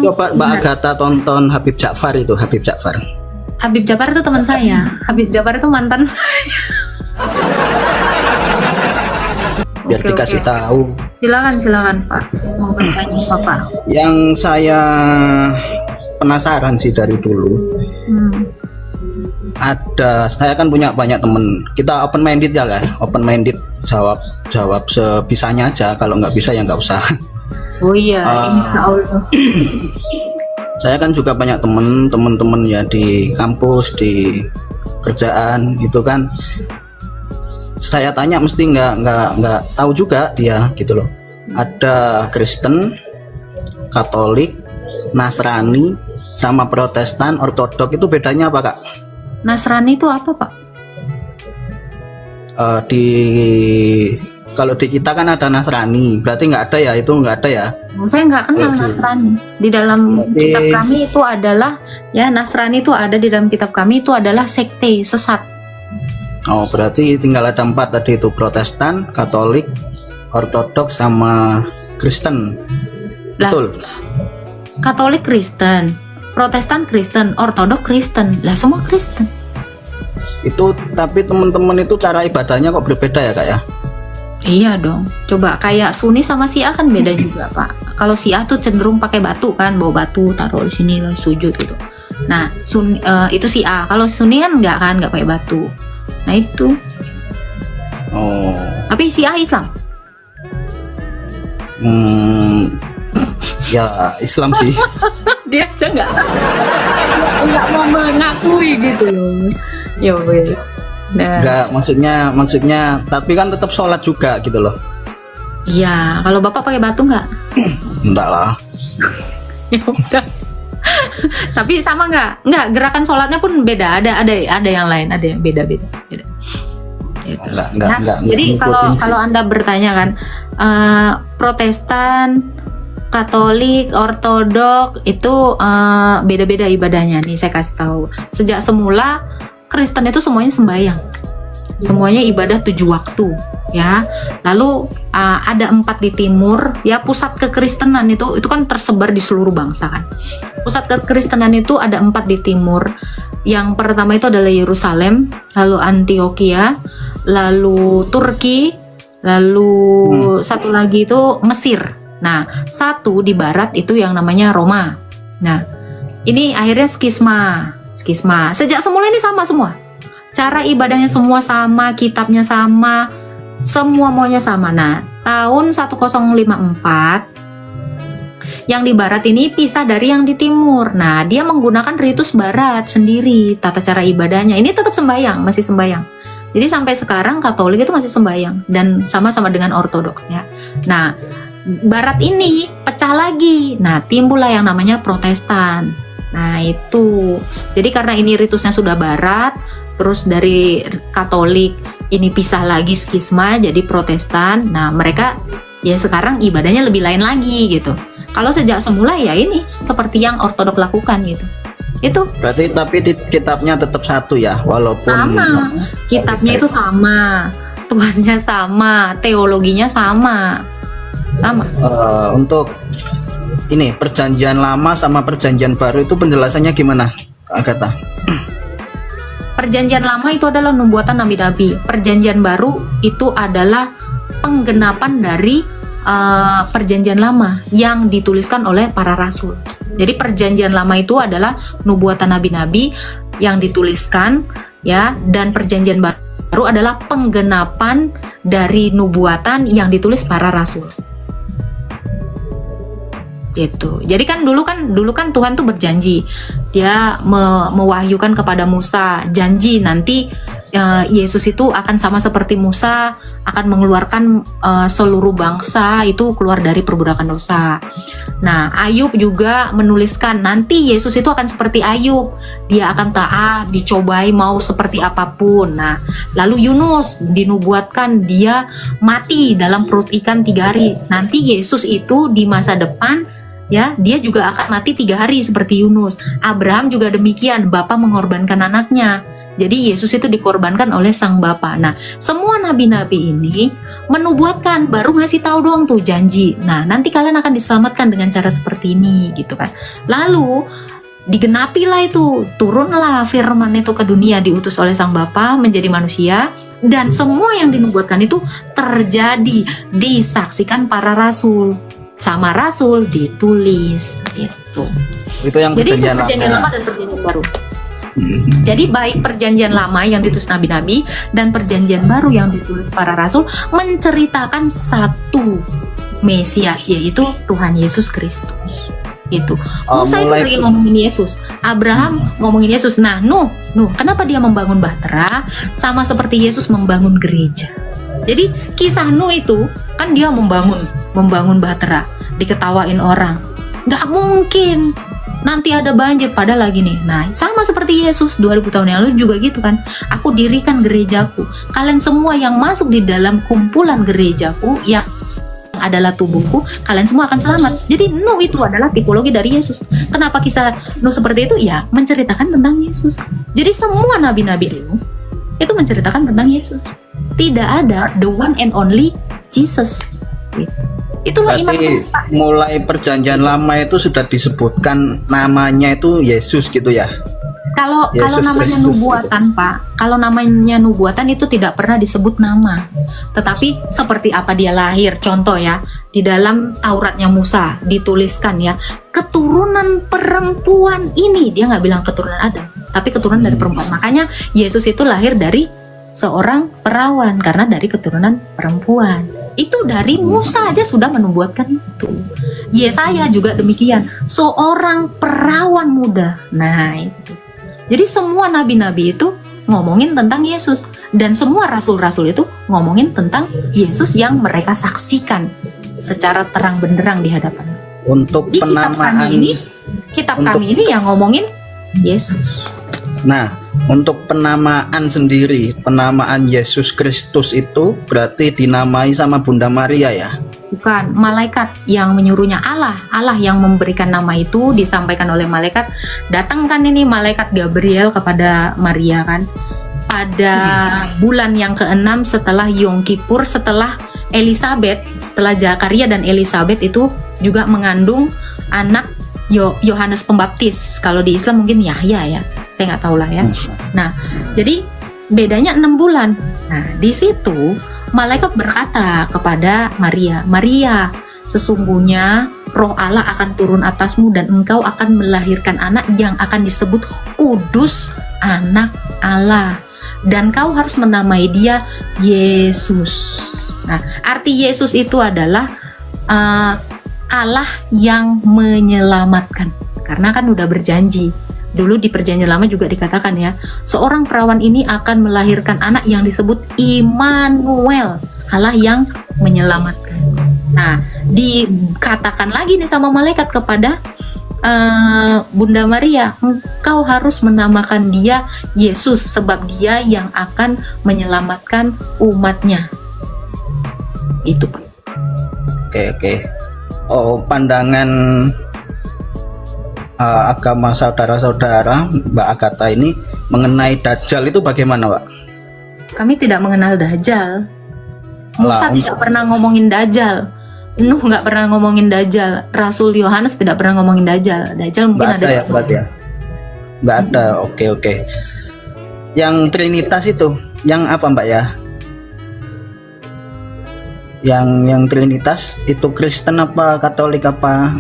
Coba Mbak Agatha tonton Habib Ja'far itu, Habib Ja'far. Habib Ja'far itu teman saya. Habib Ja'far itu mantan saya. Biar Oke, dikasih oke. tahu. Silakan Pak. Mau bertanya apa Pak? Yang saya penasaran sih dari dulu. Saya kan punya banyak temen. Kita open minded ya lah, open minded. Jawab sebisanya aja. Kalau nggak bisa ya nggak usah. Oh iya, insya Allah. Saya kan juga banyak temen-temen ya di kampus, di kerjaan gitu kan. Saya tanya mesti nggak tahu juga dia gitu loh. Ada Kristen, Katolik, Nasrani, sama Protestan, Ortodok, itu bedanya apa Kak? Nasrani itu apa Pak? Kalau di kita kan ada Nasrani, berarti nggak ada ya, itu nggak ada ya. Saya nggak kenal Nasrani. Di dalam kitab kami itu adalah, ya Nasrani itu ada di dalam kitab kami itu adalah sekte, sesat. Oh, berarti tinggal ada 4 tadi itu, Protestan, Katolik, Ortodok, sama Kristen. Betul. Katolik Kristen, Protestan Kristen, Ortodok Kristen, lah semua Kristen. Itu tapi teman-teman itu cara ibadahnya kok berbeda ya Kak ya? Iya dong. Coba kayak Sunni sama Syiah kan beda juga Pak. Kalau Syiah tuh cenderung pakai batu kan, bawa batu taruh di sini lalu sujud gitu. Nah, itu Syiah. Kalau Sunni kan nggak pakai batu. Nah itu. Oh. Tapi Syiah Islam. Ya Islam sih. Dia aja nggak mau mengakui gitu loh. Ya wes. Nah. Enggak, maksudnya tapi kan tetap sholat juga gitu loh. Iya, kalau Bapak pakai batu nggak? Enggak lah. Ya udah. Tapi sama nggak? Nggak, gerakan sholatnya pun beda. Ada yang lain, ada yang beda. Gitu. Enggak, jadi kalau Anda bertanya kan, Protestan, Katolik, Ortodok itu beda-beda ibadahnya nih. Saya kasih tahu. Sejak semula Kristen itu semuanya sembahyang, semuanya ibadah 7 waktu, ya. Lalu ada 4 di timur, ya. Pusat kekristenan itu kan tersebar di seluruh bangsa kan. Pusat kekristenan itu ada 4 di timur. Yang pertama itu adalah Yerusalem, lalu Antioquia, lalu Turki, lalu satu lagi itu Mesir. Nah, satu di barat itu yang namanya Roma. Nah, ini akhirnya skisma. Sejak semula ini sama semua. Cara ibadahnya semua sama, kitabnya sama, semua maunya sama. Nah, tahun 1054 yang di barat ini pisah dari yang di timur. Nah, dia menggunakan ritus barat sendiri, tata cara ibadahnya. Ini tetap sembahyang, masih sembahyang. Jadi sampai sekarang Katolik itu masih sembahyang dan sama-sama dengan Ortodok ya. Nah, barat ini pecah lagi. Nah, timbullah yang namanya Protestan. Nah itu, jadi karena ini ritusnya sudah barat, terus dari Katolik ini pisah lagi skisma jadi Protestan. Nah mereka ya sekarang ibadahnya lebih lain lagi gitu. Kalau sejak semula ya ini seperti yang Ortodok lakukan gitu. Itu. Berarti tapi kitabnya tetap satu ya, walaupun sama. Kitabnya itu sama, Tuhannya sama, teologinya sama. Untuk ini perjanjian lama sama perjanjian baru itu penjelasannya gimana Kak Agatha? Perjanjian lama itu adalah nubuatan nabi-nabi. Perjanjian baru itu adalah penggenapan dari perjanjian lama yang dituliskan oleh para rasul. Jadi perjanjian lama itu adalah nubuatan nabi-nabi yang dituliskan ya, dan perjanjian baru adalah penggenapan dari nubuatan yang ditulis para rasul. Gitu. Jadi kan dulu kan Tuhan tuh berjanji, dia mewahyukan kepada Musa janji nanti Yesus itu akan sama seperti Musa, akan mengeluarkan seluruh bangsa itu keluar dari perbudakan dosa. Nah, Ayub juga menuliskan nanti Yesus itu akan seperti Ayub, dia akan taat, dicobai mau seperti apapun. Nah, lalu Yunus dinubuatkan dia mati dalam perut ikan 3 hari. Nanti Yesus itu di masa depan ya, dia juga akan mati 3 hari seperti Yunus. Abraham juga demikian, Bapa mengorbankan anaknya. Jadi Yesus itu dikorbankan oleh Sang Bapa. Nah, semua nabi-nabi ini menubuatkan, baru ngasih tahu doang tuh janji. Nah, nanti kalian akan diselamatkan dengan cara seperti ini gitu kan. Lalu digenapilah itu, turunlah firman itu ke dunia, diutus oleh Sang Bapa menjadi manusia, dan semua yang dinubuatkan itu terjadi, disaksikan para rasul. Sama rasul ditulis gitu. Itu yang Jadi itu perjanjian perjanjian lama. lama dan perjanjian baru. Jadi baik perjanjian lama yang ditulis nabi-nabi dan perjanjian baru yang ditulis para rasul menceritakan satu Mesias, yaitu Tuhan Yesus Kristus. Itu. Musa itu mulai pergi ngomongin Yesus, Abraham ngomongin Yesus. Nah, Nuh, kenapa dia membangun bahtera? Sama seperti Yesus membangun gereja. Jadi kisah Nuh itu kan dia membangun bahtera, diketawain orang. Nggak mungkin nanti ada banjir, padahal lagi nih. Nah, sama seperti Yesus 2000 tahun yang lalu juga gitu kan. Aku dirikan gerejaku. Kalian semua yang masuk di dalam kumpulan gerejaku yang adalah tubuhku, kalian semua akan selamat. Jadi Nuh itu adalah tipologi dari Yesus. Kenapa kisah Nuh seperti itu? Ya, menceritakan tentang Yesus. Jadi semua nabi-nabi itu menceritakan tentang Yesus. Tidak ada the one and only Jesus. Itulah iman. Berarti mulai perjanjian lama itu sudah disebutkan namanya itu Yesus gitu ya. Kalau Yesus namanya Kristus nubuatan, Pak, kalau namanya nubuatan itu tidak pernah disebut nama. Tetapi seperti apa dia lahir, contoh ya, di dalam Tauratnya Musa dituliskan ya, keturunan perempuan ini, dia nggak bilang keturunan Adam, tapi keturunan dari perempuan. Makanya Yesus itu lahir dari seorang perawan karena dari keturunan perempuan. Itu dari Musa aja sudah menubuatkan itu. Yesaya juga demikian, seorang perawan muda. Nah, itu. Jadi semua nabi-nabi itu ngomongin tentang Yesus, dan semua rasul-rasul itu ngomongin tentang Yesus yang mereka saksikan secara terang benderang di hadapan. Untuk Jadi penamaan kitab kami ini yang ngomongin Yesus. Nah, untuk penamaan sendiri, penamaan Yesus Kristus itu berarti dinamai sama Bunda Maria ya? Bukan, malaikat yang menyuruhnya, Allah yang memberikan nama itu, disampaikan oleh malaikat. Datangkan ini malaikat Gabriel kepada Maria kan, pada bulan yang ke-6 setelah Yom Kippur, setelah Zakaria dan Elisabeth itu juga mengandung anak Yohanes Pembaptis. Kalau di Islam mungkin Yahya ya, saya nggak tahu lah ya. Nah, jadi bedanya 6 bulan. Nah, di situ malaikat berkata kepada Maria, Maria, sesungguhnya Roh Allah akan turun atasmu dan engkau akan melahirkan anak yang akan disebut Kudus, Anak Allah. Dan kau harus menamai dia Yesus. Nah, arti Yesus itu adalah Allah yang menyelamatkan. Karena kan udah berjanji. Dulu di perjanjian lama juga dikatakan ya, seorang perawan ini akan melahirkan anak yang disebut Immanuel, Allah yang menyelamatkan. Nah, dikatakan lagi nih sama malaikat kepada Bunda Maria, engkau harus menamakan dia Yesus, sebab dia yang akan menyelamatkan umatnya. Itu. Oke. Oh, pandangan agama saudara-saudara Mbak Agatha ini mengenai Dajjal itu bagaimana, Pak? Kami tidak mengenal Dajjal. Musa tidak pernah ngomongin Dajjal. Nuh nggak pernah ngomongin Dajjal. Rasul Yohanes tidak pernah ngomongin Dajjal. Dajjal mungkin Nggak ada ya, berarti ya? Nggak ada, oke. Yang Trinitas itu, yang apa Mbak ya? Yang Trinitas itu Kristen apa Katolik apa?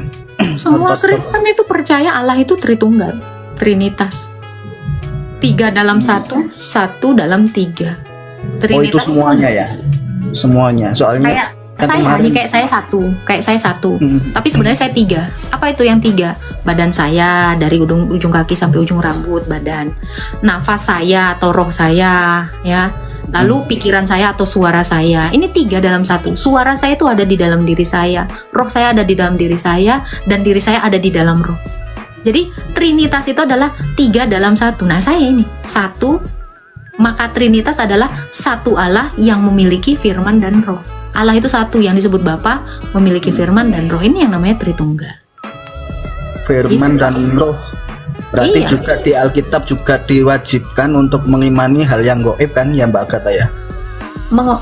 Semua Kristen itu percaya Allah itu Tritunggal, Trinitas. 3 dalam 1, 1 dalam 3. Trinitas. Oh, itu semuanya ya? Semuanya. Soalnya kayak saya satu. Tapi sebenarnya saya 3. Apa itu yang 3? Badan saya dari ujung kaki sampai ujung rambut badan. Nafas saya atau roh saya, ya. Lalu pikiran saya atau suara saya. Ini 3 dalam 1. Suara saya itu ada di dalam diri saya, roh saya ada di dalam diri saya, dan diri saya ada di dalam roh. Jadi Trinitas itu adalah 3 dalam 1. Nah, saya ini 1. Maka Trinitas adalah satu Allah yang memiliki firman dan roh. Allah itu satu, yang disebut Bapa memiliki firman dan roh. Ini yang namanya Tritunggal. Firman dan roh. Berarti Iya. juga di Alkitab juga diwajibkan untuk mengimani hal yang gaib kan ya Mbak Agatha ya?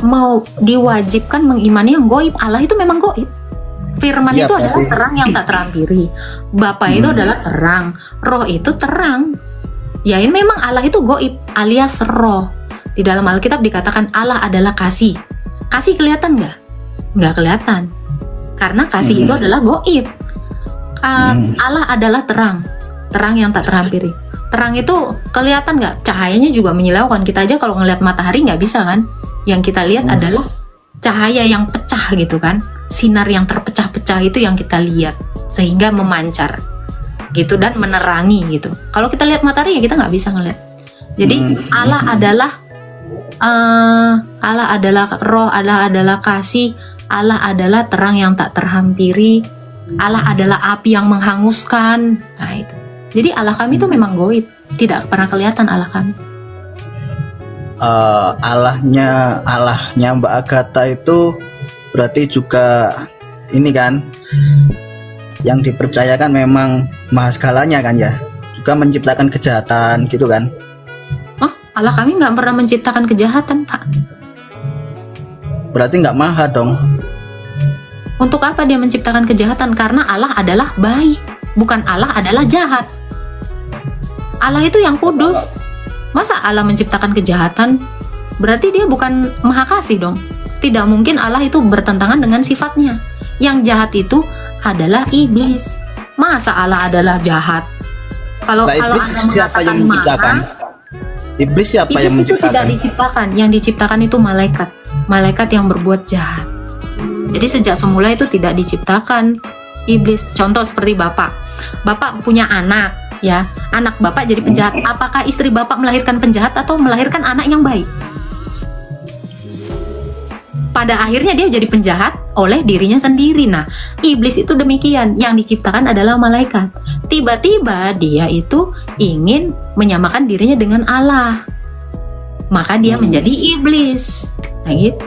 Mau diwajibkan mengimani yang goib. Allah itu memang goib. Firman Iya, itu adalah berarti- terang yang tak terampiri. Bapa itu adalah terang. Roh itu terang. Ya ini memang Allah itu goib alias roh. Di dalam Alkitab dikatakan Allah adalah kasih. Kasih kelihatan nggak? Nggak kelihatan. Karena kasih itu adalah goib. Allah adalah terang. Terang yang tak terampiri. Terang itu kelihatan nggak? Cahayanya juga menyilaukan. Kita aja kalau ngelihat matahari nggak bisa kan? Yang kita lihat adalah cahaya yang pecah gitu kan, sinar yang terpecah-pecah itu yang kita lihat sehingga memancar gitu dan menerangi gitu. Kalau kita lihat matahari ya kita nggak bisa ngeliat. Jadi Allah adalah roh, Allah adalah kasih, Allah adalah terang yang tak terhampiri, Allah adalah api yang menghanguskan. Nah itu. Jadi Allah kami itu memang goib, tidak pernah kelihatan Allah kami. Allahnya Mbak Agatha itu berarti juga ini kan yang dipercayakan memang maha segalanya kan ya, juga menciptakan kejahatan gitu kan. Oh, Allah kami nggak pernah menciptakan kejahatan, Pak. Berarti nggak maha dong. Untuk apa dia menciptakan kejahatan? Karena Allah adalah baik, bukan Allah adalah jahat. Allah itu yang kudus. Masa Allah menciptakan kejahatan? Berarti dia bukan maha kasih dong. Tidak mungkin Allah itu bertentangan dengan sifatnya. Yang jahat itu adalah iblis. Masa Allah adalah jahat? Kalau Nah, kalau iblis Anda siapa yang mengatakan menciptakan? Iblis siapa yang iblis itu tidak menciptakan? diciptakan. Yang diciptakan itu malaikat. Malaikat yang berbuat jahat. Jadi sejak semula itu tidak diciptakan iblis. Contoh seperti Bapak. Bapak punya anak, ya. Anak Bapak jadi penjahat. Apakah istri Bapak melahirkan penjahat atau melahirkan anak yang baik? Pada akhirnya dia jadi penjahat oleh dirinya sendiri. Nah, iblis itu demikian. Yang diciptakan adalah malaikat. Tiba-tiba dia itu ingin menyamakan dirinya dengan Allah. Maka dia menjadi iblis. Nah gitu.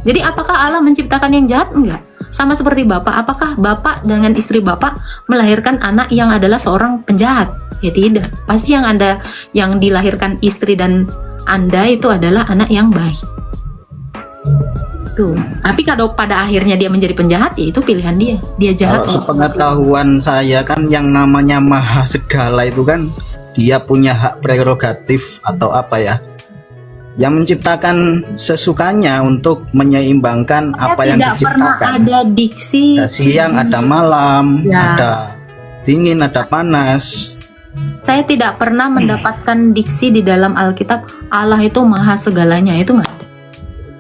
Jadi apakah Allah menciptakan yang jahat? Enggak. Sama seperti Bapak. Apakah Bapak dengan istri Bapak melahirkan anak yang adalah seorang penjahat? Ya tidak. Pasti yang dilahirkan istri dan Anda itu adalah anak yang baik. Tuh. Tapi kalau pada akhirnya dia menjadi penjahat, ya itu pilihan dia. Dia jahat. Kalau sepengetahuan saya kan yang namanya maha segala itu kan dia punya hak prerogatif atau apa ya, yang menciptakan sesukanya untuk menyeimbangkan apa yang tidak pernah diciptakan. ada diksi. Ada siang, ada malam, Ya. ada dingin, ada panas. Saya tidak pernah mendapatkan diksi di dalam Alkitab Allah itu maha segalanya, itu nggak ada.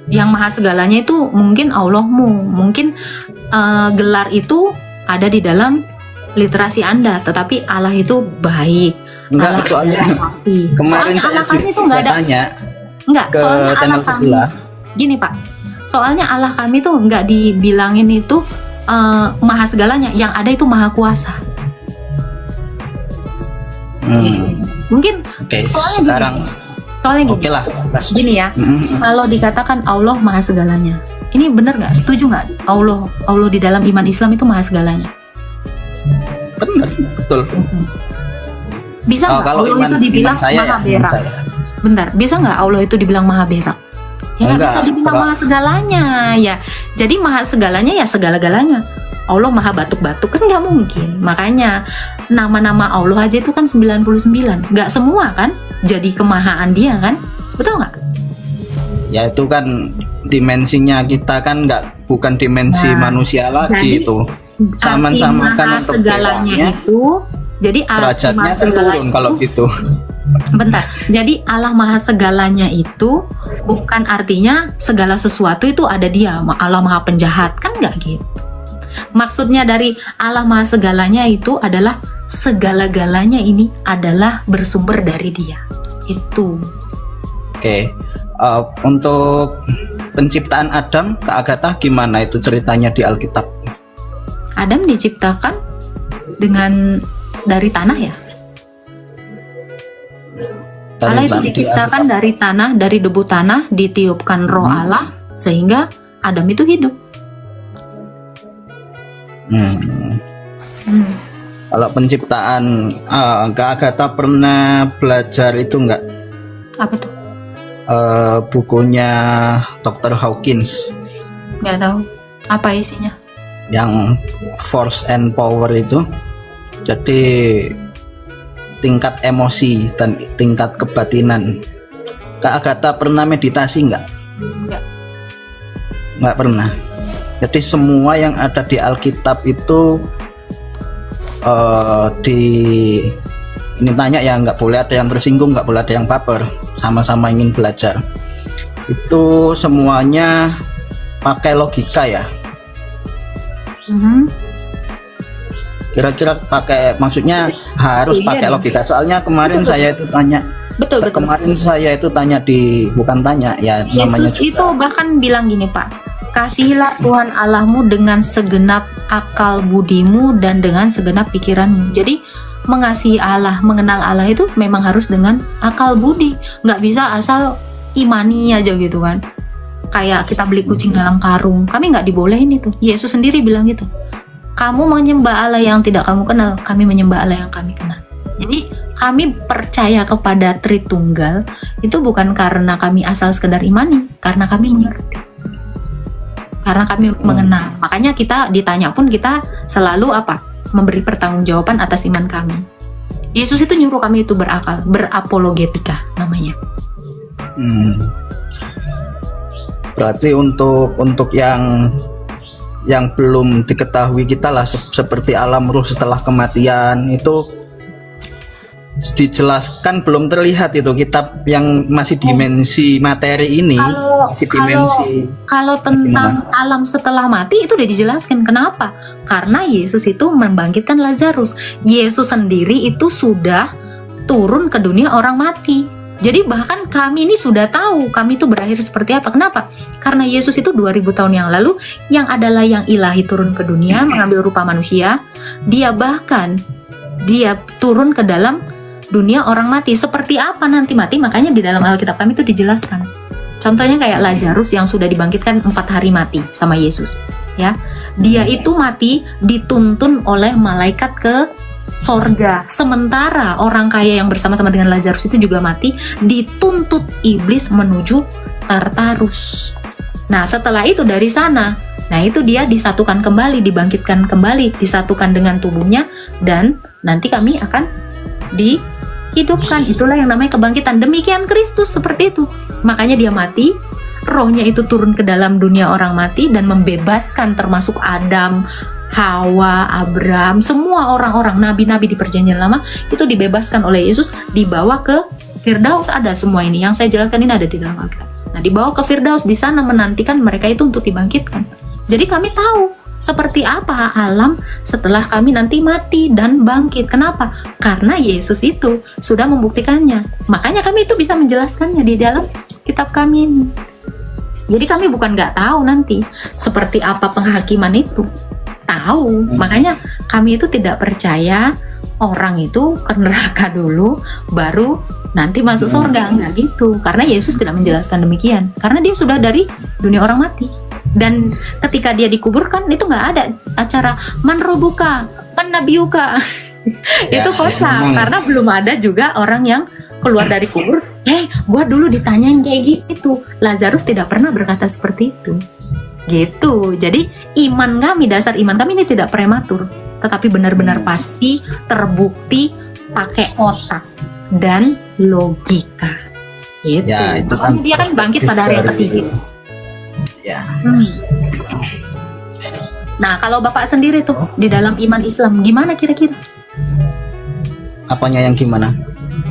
Yang maha segalanya itu mungkin Allahmu, mungkin gelar itu ada di dalam literasi Anda, tetapi Allah itu baik. Enggak, Allah soalnya adalah kasih. kemarin Soalnya saya Allah kami itu nggak ada. tanya Enggak, ke soalnya channel Allah kami. sebelah. Gini Pak, soalnya Allah kami tuh nggak dibilangin itu maha segalanya, yang ada itu maha kuasa. Mungkin Oke, soalnya sekarang soalnya gini. oke lah. Gini ya, kalau dikatakan Allah maha segalanya, ini benar nggak? Setuju nggak? Allah di dalam iman Islam itu maha segalanya. Benar, betul. Bisa Oh, nggak kalau Allah iman, itu dibilang iman saya, maha iman berak? saya. Bentar, bisa nggak Allah itu dibilang maha berak? Ya nggak Enggak, bisa dibilang kalau- maha segalanya ya. Jadi maha segalanya ya segala-galanya. Allah maha batuk-batuk kan nggak mungkin. Makanya nama-nama Allah aja itu kan 99. Nggak semua kan jadi kemahaan dia kan? Betul nggak? Ya itu kan dimensinya kita kan bukan dimensi Nah, manusia lagi jadi itu. Arti Sama-samakan maha untuk segalanya dewanya. itu jadi arti Derajatnya maha kan segala turun itu- kalau gitu. Bentar, jadi Allah maha segalanya itu bukan artinya segala sesuatu itu ada dia. Allah maha penjahat, kan nggak gitu. Maksudnya dari Allah maha segalanya itu adalah segala-galanya ini adalah bersumber dari dia. Itu. Oke. Untuk penciptaan Adam ke Agatha gimana itu ceritanya di Alkitab? Adam diciptakan dari tanah ya. Allah itu diciptakan dari tanah, dari debu tanah, ditiupkan roh Allah sehingga Adam itu hidup. Kalau penciptaan, Kak Agatha pernah belajar itu enggak, Apa tuh? bukunya Dr. Hawkins Nggak tahu. Apa isinya? yang Force and Power itu? Jadi tingkat emosi dan tingkat kebatinan. Kak Agatha pernah meditasi enggak? Nggak. Nggak pernah. Jadi semua yang ada di Alkitab itu ini tanya ya, nggak boleh ada yang tersinggung, nggak boleh ada yang baper, sama-sama ingin belajar. Itu semuanya pakai logika ya. Mhm. Kira-kira pakai, maksudnya harus Iya, pakai dong. logika. Soalnya kemarin Betul, saya itu tanya, Betul, betul. kemarin saya itu tanya bukan tanya ya, namanya Yesus itu juga. bahkan bilang gini, Pak, kasihilah Tuhan Allahmu dengan segenap akal budimu dan dengan segenap pikiranmu. Jadi mengasihi Allah, mengenal Allah itu memang harus dengan akal budi. Nggak bisa asal imani aja gitu kan. Kayak kita beli kucing dalam karung, kami nggak dibolehin itu. Yesus sendiri bilang gitu. Kamu menyembah Allah yang tidak kamu kenal, kami menyembah Allah yang kami kenal. Jadi kami percaya kepada Tritunggal itu bukan karena kami asal sekedar imani, karena kami mengerti. Karena kami mengenal. Makanya kita ditanya pun kita selalu apa? Memberi pertanggungjawaban atas iman kami. Yesus itu nyuruh kami itu berakal, berapologetika namanya. Berarti untuk yang belum diketahui kita lah, seperti alam ruh setelah kematian itu dijelaskan, belum terlihat itu kitab yang masih dimensi materi ini, masih dimensi. Kalau tentang alam setelah mati itu udah dijelaskan. Kenapa? Karena Yesus itu membangkitkan Lazarus. Yesus sendiri itu sudah turun ke dunia orang mati. Jadi bahkan kami ini sudah tahu kami itu berakhir seperti apa. Kenapa? Karena Yesus itu 2000 tahun yang lalu yang adalah yang ilahi turun ke dunia mengambil rupa manusia. Dia turun ke dalam dunia orang mati. Seperti apa nanti mati? Makanya di dalam Alkitab kami itu dijelaskan. Contohnya kayak Lazarus yang sudah dibangkitkan 4 hari mati sama Yesus. Ya, dia itu mati dituntun oleh malaikat ke sorga. Sementara orang kaya yang bersama-sama dengan Lazarus itu juga mati, dituntut iblis menuju Tartarus. Nah, setelah itu dari sana, nah itu dia disatukan kembali, dibangkitkan kembali, disatukan dengan tubuhnya, dan nanti kami akan dihidupkan. Itulah yang namanya kebangkitan. Demikian Kristus seperti itu. Makanya dia mati, rohnya itu turun ke dalam dunia orang mati dan membebaskan termasuk Adam, Hawa, Abraham, semua orang-orang nabi-nabi di Perjanjian Lama itu dibebaskan oleh Yesus, dibawa ke Firdaus. Ada semua ini yang saya jelaskan ini ada di dalam Alkitab. Nah, dibawa ke Firdaus, di sana menantikan mereka itu untuk dibangkitkan. Jadi kami tahu seperti apa alam setelah kami nanti mati dan bangkit. Kenapa? Karena Yesus itu sudah membuktikannya. Makanya kami itu bisa menjelaskannya di dalam kitab kami ini. Jadi kami bukan nggak tahu nanti seperti apa penghakiman itu. Tahu, makanya kami itu tidak percaya orang itu ke neraka dulu baru nanti masuk surga, enggak gitu. Karena Yesus tidak menjelaskan demikian. Karena dia sudah dari dunia orang mati. Dan ketika dia dikuburkan itu nggak ada acara manrobuka, manabiuka. Itu kocak karena belum ada juga orang yang keluar dari kubur. Gua dulu ditanyain kayak gitu. Lazarus tidak pernah berkata seperti itu. Gitu. Jadi iman kami, dasar iman kami ini tidak prematur, tetapi benar-benar pasti, terbukti, pakai otak dan logika. Gitu. Ya, itu kan dia kan bangkit pada hari yang ketiga. Ya. Nah, kalau Bapak sendiri tuh di dalam iman Islam gimana kira-kira? Apanya yang gimana?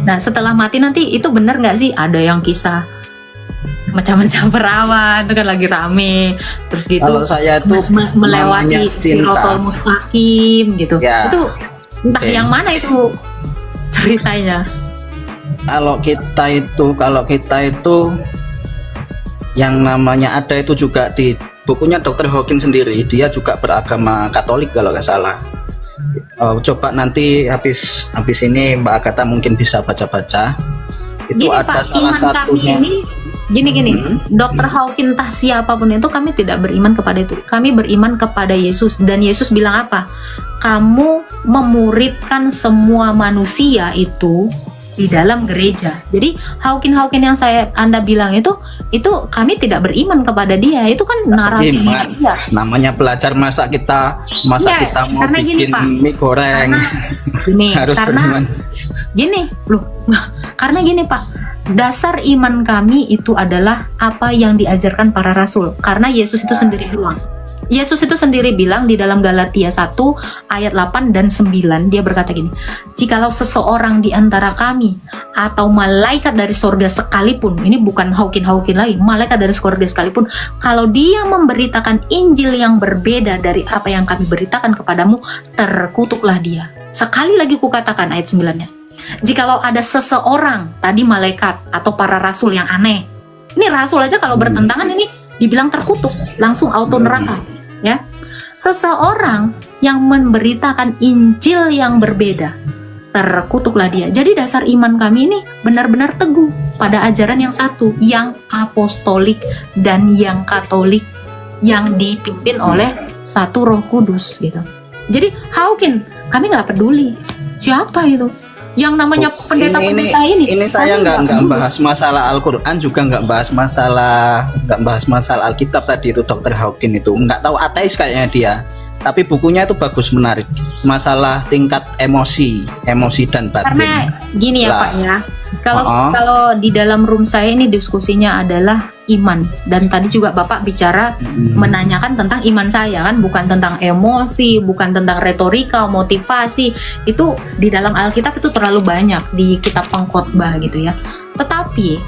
Nah, setelah mati nanti itu benar nggak sih ada yang kisah macam-macam perawan itu kan lagi rame, terus gitu Kalau saya itu melewati namanya cinta. Sirotol Mustaqim gitu. Ya. Itu entah yang mana itu ceritanya. Kalau kita itu yang namanya ada itu juga di bukunya Dr. Hawkins sendiri, dia juga beragama Katolik kalau nggak salah. Coba nanti habis ini Mbak Agatha mungkin bisa baca-baca. Itu Gini ada Pak, salah iman kami satunya. ini gini, Dokter Hawking entah siapapun itu, kami tidak beriman kepada itu. Kami beriman kepada Yesus, dan Yesus bilang apa? Kamu memuridkan semua manusia itu di dalam gereja. Jadi Hawking yang Anda bilang itu kami tidak beriman kepada dia. Itu kan narasi Iman. dia. Namanya belajar masa kita Iya, kita mau karena gini, bikin Pak. mie goreng. Harus Karena beriman. gini loh, karena gini Pak, dasar iman kami itu adalah apa yang diajarkan para rasul. Karena Yesus itu sendiri bilang di dalam Galatia 1 ayat 8 dan 9, dia berkata gini, jikalau seseorang di antara kami atau malaikat dari sorga sekalipun, ini bukan Hawking lagi, malaikat dari sorga sekalipun, kalau dia memberitakan Injil yang berbeda dari apa yang kami beritakan kepadamu, terkutuklah dia. Sekali lagi kukatakan ayat 9-nya, jikalau ada seseorang, tadi malaikat atau para rasul yang aneh, ini rasul aja kalau bertentangan ini dibilang terkutuk, langsung auto neraka, ya. Seseorang yang memberitakan Injil yang berbeda, terkutuklah dia. Jadi dasar iman kami ini benar-benar teguh pada ajaran yang satu, yang apostolik dan yang katolik, yang dipimpin oleh satu Roh Kudus gitu. Jadi Hawking, kami nggak peduli siapa itu yang namanya pendeta-pendeta ini. Ini saya nggak bahas masalah Al-Quran, juga nggak bahas masalah Alkitab tadi itu. Dokter Hawking itu nggak tahu, ateis kayaknya dia, tapi bukunya itu bagus, menarik. Masalah tingkat emosi dan batin. Karena gini ya Lah. Pak ya, kalau di dalam room saya ini diskusinya adalah iman, dan tadi juga Bapak bicara menanyakan tentang iman saya kan, bukan tentang emosi, bukan tentang retorika, motivasi. Itu di dalam Alkitab itu terlalu banyak di kitab pengkhotbah gitu ya. Tetapi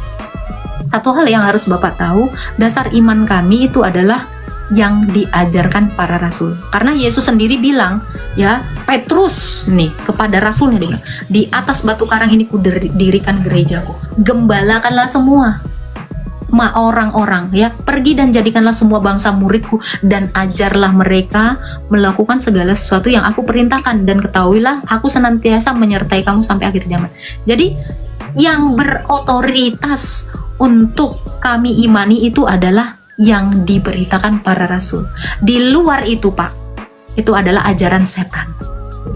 satu hal yang harus Bapak tahu, dasar iman kami itu adalah yang diajarkan para rasul. Karena Yesus sendiri bilang, ya, Petrus nih kepada rasulnya, dia bilang, di atas batu karang ini kudirikan gerejaku. Gembalakanlah semua orang-orang, ya, pergi dan jadikanlah semua bangsa muridku, dan ajarlah mereka melakukan segala sesuatu yang aku perintahkan, dan ketahuilah aku senantiasa menyertai kamu sampai akhir zaman. Jadi yang berotoritas untuk kami imani itu adalah yang diberitakan para rasul. Di luar itu Pak, itu adalah ajaran setan.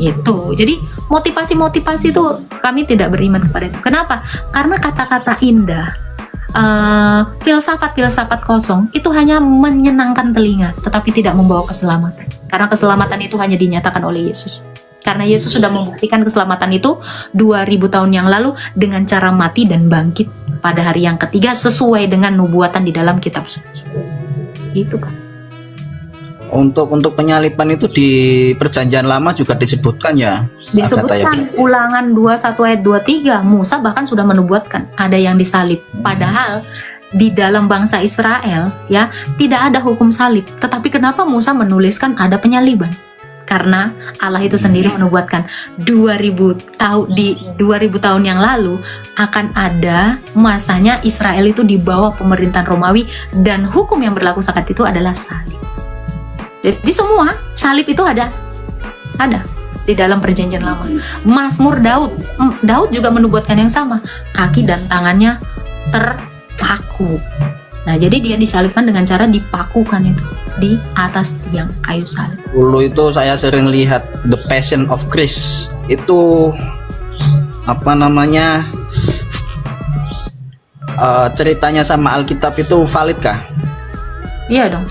Itu. Jadi motivasi itu kami tidak beriman kepada itu. Kenapa? Karena kata-kata indah, filsafat kosong itu hanya menyenangkan telinga, tetapi tidak membawa keselamatan. Karena keselamatan itu hanya dinyatakan oleh Yesus. Karena Yesus sudah membuktikan keselamatan itu 2000 tahun yang lalu dengan cara mati dan bangkit pada hari yang ketiga sesuai dengan nubuatan di dalam kitab suci. Itu kan. Untuk penyaliban itu di Perjanjian Lama juga disebutkan ya. Disebutkan Ulangan 21 ayat 23, Musa bahkan sudah menubuatkan ada yang disalib. Padahal di dalam bangsa Israel ya tidak ada hukum salib. Tetapi kenapa Musa menuliskan ada penyaliban? Karena Allah itu sendiri menubuatkan 2000 tahun yang lalu akan ada masanya Israel itu di bawah pemerintahan Romawi, dan hukum yang berlaku saat itu adalah salib. Jadi semua salib itu ada di dalam Perjanjian Lama. Mazmur Daud juga menubuatkan yang sama, kaki dan tangannya terpaku. Nah, jadi dia disalibkan dengan cara dipakukan itu di atas tiang kayu salib. Dulu itu saya sering lihat The Passion of Christ. Itu apa namanya, ceritanya sama Alkitab itu valid kah? Iya dong.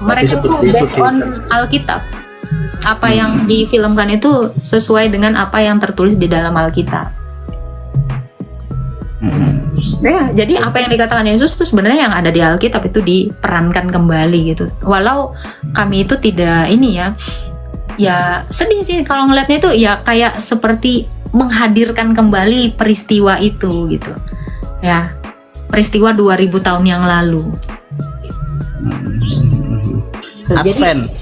Mereka itu based on Alkitab. Apa yang difilmkan itu sesuai dengan apa yang tertulis di dalam Alkitab. Ya, jadi apa yang dikatakan Yesus itu sebenarnya yang ada di Alkitab itu diperankan kembali gitu. Walau kami itu tidak ini ya sedih sih kalau ngelihatnya itu ya kayak seperti menghadirkan kembali peristiwa itu gitu. Ya, peristiwa 2000 tahun yang lalu. Advent,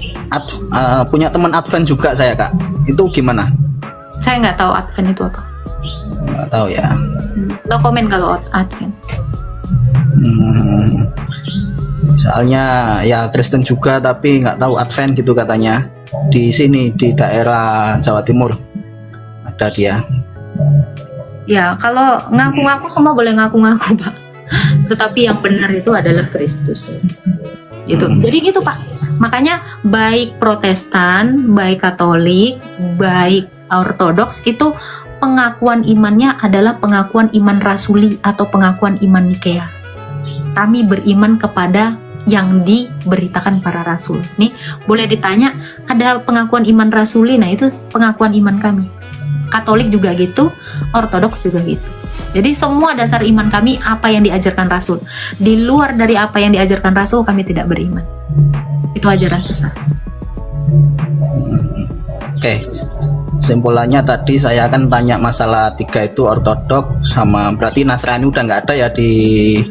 punya teman Advent juga saya Kak. Itu gimana? Saya nggak tahu Advent itu apa. Nggak tahu ya. No komen kalau Advent. Soalnya ya Kristen juga tapi nggak tahu Advent gitu katanya. Di sini di daerah Jawa Timur ada dia. Ya, kalau ngaku-ngaku semua boleh ngaku-ngaku, Pak. Tetapi yang benar itu adalah Kristus. Gitu. Jadi gitu, Pak. Makanya baik Protestan, baik Katolik, baik Ortodoks itu pengakuan imannya adalah pengakuan iman rasuli atau pengakuan iman Nikea. Kami beriman kepada yang diberitakan para rasul. Nih, boleh ditanya, ada pengakuan iman rasuli, nah itu pengakuan iman kami. Katolik juga gitu, Ortodoks juga gitu. Jadi semua dasar iman kami apa yang diajarkan rasul. Di luar dari apa yang diajarkan rasul kami tidak beriman. Itu ajaran sesat. Oke. Kesimpulannya tadi saya akan tanya masalah 3 itu ortodok sama berarti Nasrani udah nggak ada ya di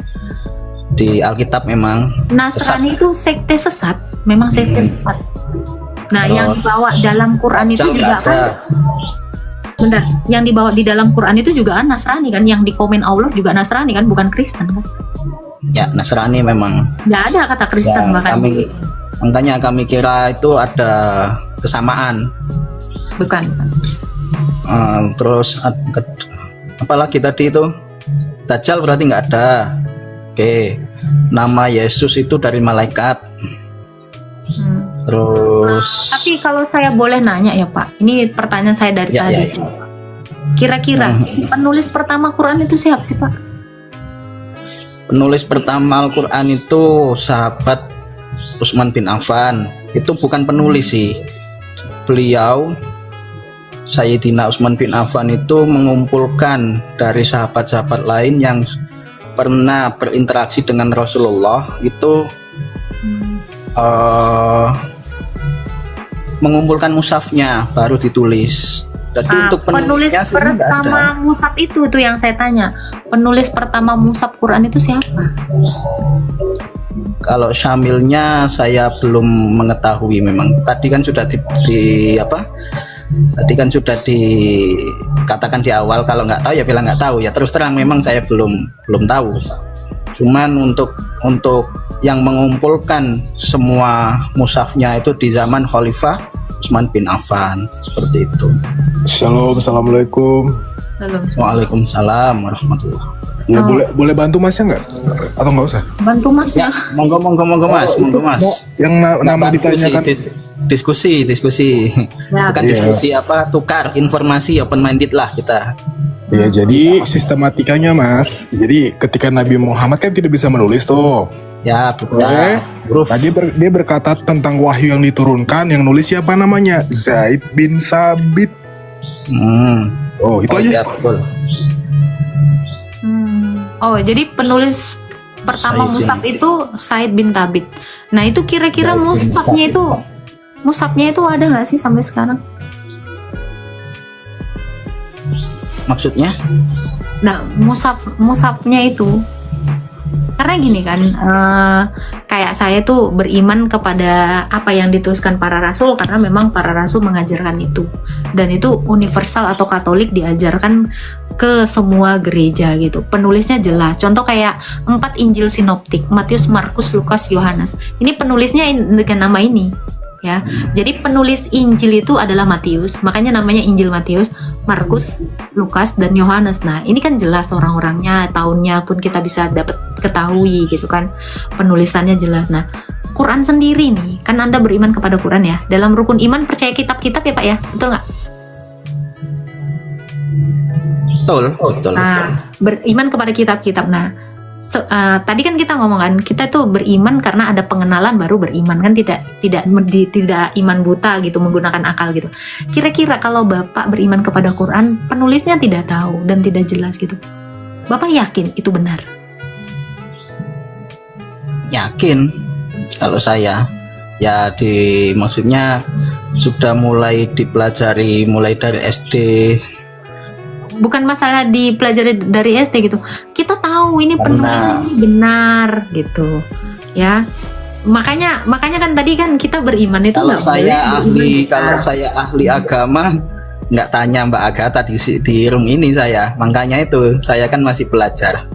Alkitab memang. Nasrani itu sekte sesat, memang sekte sesat. Nah, yang dibawa dalam Quran itu juga kan. Bentar, yang dibawa di dalam Quran itu juga kan Nasrani kan, yang di komen Allah juga Nasrani kan, bukan Kristen kan? Ya, Nasrani memang. Nggak ada kata Kristen Ya, makanya kami kira itu ada kesamaan. Bukan. Terus apalagi tadi itu Dajjal berarti nggak ada. Oke, nama Yesus itu dari malaikat. Terus Tapi kalau saya boleh nanya ya Pak, ini pertanyaan saya dari tadi. Kira-kira penulis pertama Quran itu siapa sih Pak? Penulis pertama Al-Quran itu sahabat Utsman bin Affan. Itu bukan penulis sih. Beliau Sayyidina Utsman bin Affan itu mengumpulkan dari sahabat-sahabat lain yang pernah berinteraksi dengan Rasulullah itu mengumpulkan mushafnya baru ditulis. Jadi untuk penulis penulisnya pertama mushaf itu yang saya tanya. Penulis pertama mushaf Quran itu siapa? Kalau syamilnya saya belum mengetahui memang. Tadi kan sudah Tadi kan sudah dikatakan di awal kalau nggak tahu ya bilang nggak tahu ya. Terus terang memang saya belum tahu. Cuman untuk yang mengumpulkan semua mushafnya itu di zaman Khalifah Utsman bin Affan seperti itu. Shalom, assalamualaikum. Waalaikumsalam warahmatullahi. Ya boleh bantu masnya nggak? Atau nggak usah? Bantu masnya. Monggo mas. Yang nama ditanyakan. Diskusi. Ya, Bukan diskusi tukar informasi open minded lah kita. Ya jadi sistematikanya mas. Jadi ketika Nabi Muhammad kan tidak bisa menulis tuh. Ya betul. Tadi dia berkata tentang wahyu yang diturunkan, yang nulis siapa namanya? Zaid bin Sabit. Oh itu aja. Ya, betul. Oh, jadi penulis pertama mushaf itu Said bin Thabit. Nah, itu kira-kira mushafnya itu ada nggak sih sampai sekarang? Maksudnya? Nah, mushafnya itu karena gini kan, kayak saya tuh beriman kepada apa yang dituliskan para rasul karena memang para rasul mengajarkan itu, dan itu universal atau Katolik diajarkan ke semua gereja gitu. Penulisnya jelas. Contoh kayak 4 Injil sinoptik, Matius, Markus, Lukas, Yohanes. Ini penulisnya dengan nama ini. Ya, jadi penulis Injil itu adalah Matius, makanya namanya Injil Matius, Markus, Lukas, dan Yohanes. Nah, ini kan jelas orang-orangnya, tahunnya pun kita bisa dapat ketahui gitu kan, penulisannya jelas. Nah, Quran sendiri nih, kan Anda beriman kepada Quran ya, dalam rukun iman percaya kitab-kitab ya Pak ya, betul nggak? Betul. Nah, beriman kepada kitab-kitab. Nah, tadi kan kita ngomong kan, kita tuh beriman karena ada pengenalan baru beriman kan, tidak iman buta gitu menggunakan akal gitu. Kira-kira kalau Bapak beriman kepada Quran, penulisnya tidak tahu dan tidak jelas gitu, Bapak yakin itu benar? Yakin. Kalau saya ya maksudnya sudah mulai dipelajari mulai dari SD. Bukan masalah dipelajari dari SD gitu. Kita tahu ini penulisnya benar gitu. Ya. Makanya kan tadi kan kita beriman itu kalau saya ahli agama nggak tanya Mbak Agatha di room ini saya. Makanya itu saya kan masih belajar.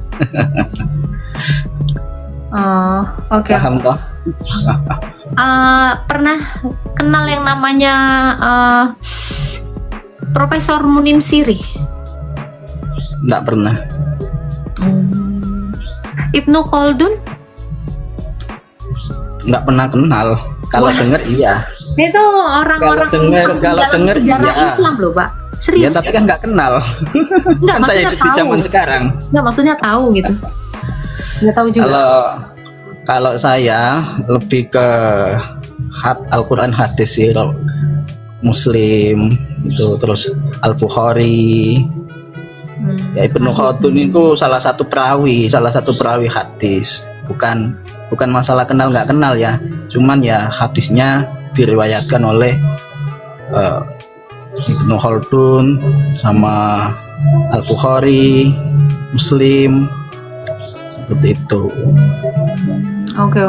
Oh, oke. Paham toh? Pernah kenal yang namanya Profesor Munim Siri? nggak pernah. Ibnu Khaldun Nggak pernah kenal. Kalau dengar iya. itu orang-orang Kalau dalam dengar sejarah iya. Islam loh, Pak. Ya Serius. tapi kan nggak kenal. Nggak, Kan saya maksudnya di tahu. zaman sekarang. Nggak, maksudnya tahu gitu. Nggak tahu juga. Kalau saya lebih ke Al-Quran hadis sih, kalau Muslim itu, terus Al-Bukhari. Ya Ibnu Khaldun itu salah satu perawi hadis. Bukan masalah kenal nggak kenal ya. Cuman ya hadisnya diriwayatkan oleh Ibnu Khaldun sama Al-Bukhari, Muslim, seperti itu. Oke.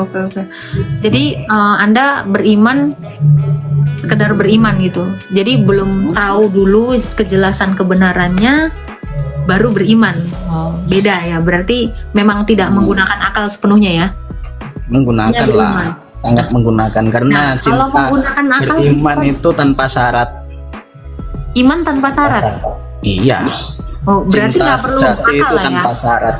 Jadi Anda beriman sekedar beriman gitu. Jadi belum tahu dulu kejelasan kebenarannya baru beriman. Oh, beda ya. Berarti memang tidak menggunakan akal sepenuhnya ya. Menggunakan Ya, beriman. lah, sangat menggunakan karena Nah, kalau cinta menggunakan akal beriman itu tanpa syarat. Iman tanpa syarat. Iya. Oh, berarti Cinta nggak perlu sejati itu akal lah ya. tanpa syarat.